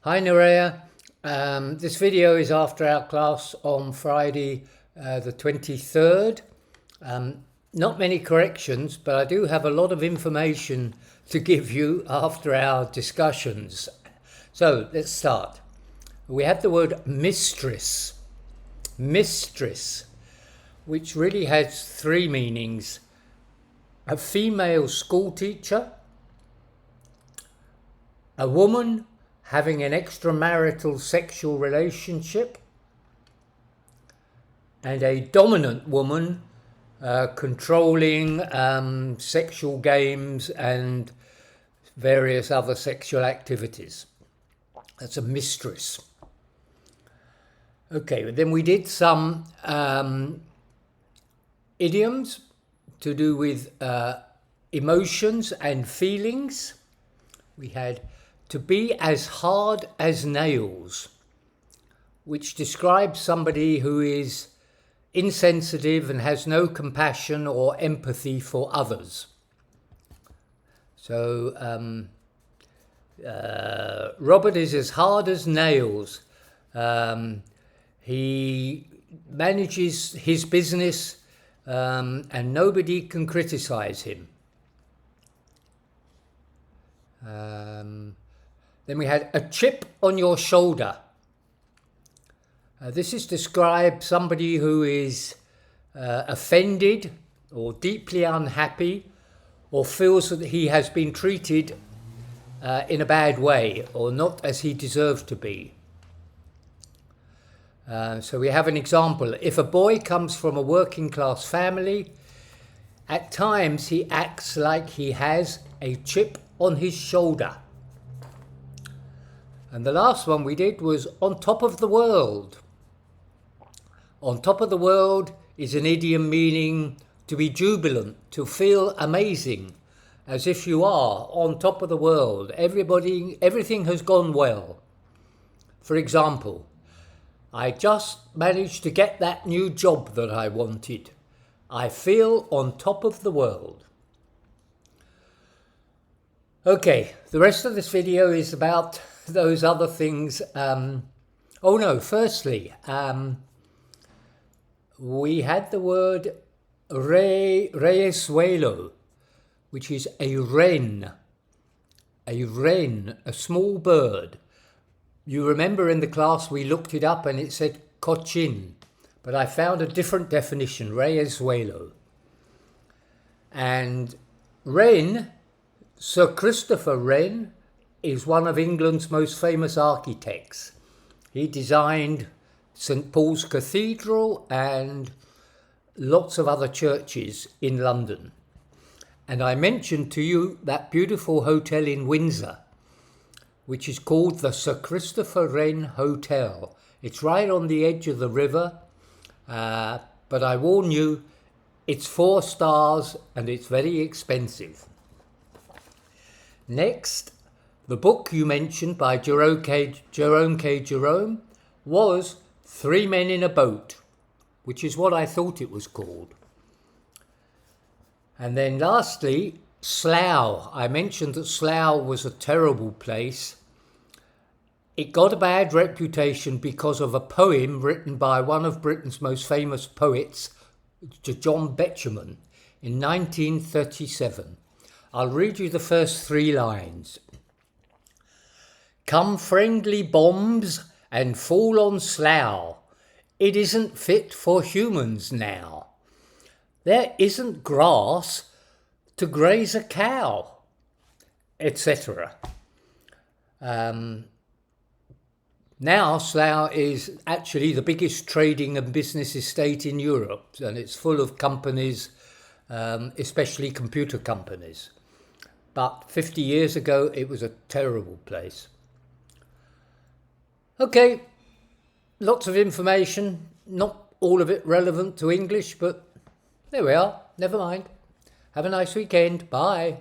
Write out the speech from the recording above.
Hi Nerea, this video is after our class on Friday the 23rd. Not many corrections, but I do have a lot of information to give you after our discussions. So let's start. We have the word mistress, which really has three meanings. A female school teacher, a woman having an extramarital sexual relationship, and a dominant woman controlling sexual games and various other sexual activities. That's a mistress. Okay, then we did some idioms to do with emotions and feelings. We had to be as hard as nails, which describes somebody who is insensitive and has no compassion or empathy for others. So Robert is as hard as nails. He manages his business and nobody can criticize him. Then we had a chip on your shoulder. This is described somebody who is offended or deeply unhappy or feels that he has been treated in a bad way or not as he deserved to be. So we have an example. If a boy comes from a working class family, at times he acts like he has a chip on his shoulder. And the last one we did was on top of the world. On top of the world is an idiom meaning to be jubilant, to feel amazing, as if you are on top of the world. Everything has gone well. For example, I just managed to get that new job that I wanted. I feel on top of the world. Okay, the rest of this video is about those other things. Firstly, we had the word reyesuelo, which is a wren, a small bird. You remember in the class we looked it up and it said cochin, but I found a different definition, reyesuelo. And wren, Sir Christopher Wren, is one of England's most famous architects. He designed St. Paul's Cathedral and lots of other churches in London. And I mentioned to you that beautiful hotel in Windsor, which is called the Sir Christopher Wren Hotel. It's right on the edge of the river, but I warn you, it's 4 stars and it's very expensive. Next, the book you mentioned by Jerome K. Jerome was Three Men in a Boat, which is what I thought it was called. And then lastly, Slough. I mentioned that Slough was a terrible place. It got a bad reputation because of a poem written by one of Britain's most famous poets, John Betjeman, in 1937. I'll read you the first 3 lines. Come friendly bombs and fall on Slough. It isn't fit for humans now. There isn't grass to graze a cow, etc. Now Slough is actually the biggest trading and business estate in Europe, and it's full of companies, especially computer companies. But 50 years ago, it was a terrible place. Okay, lots of information, not all of it relevant to English, but there we are, never mind. Have a nice weekend, bye.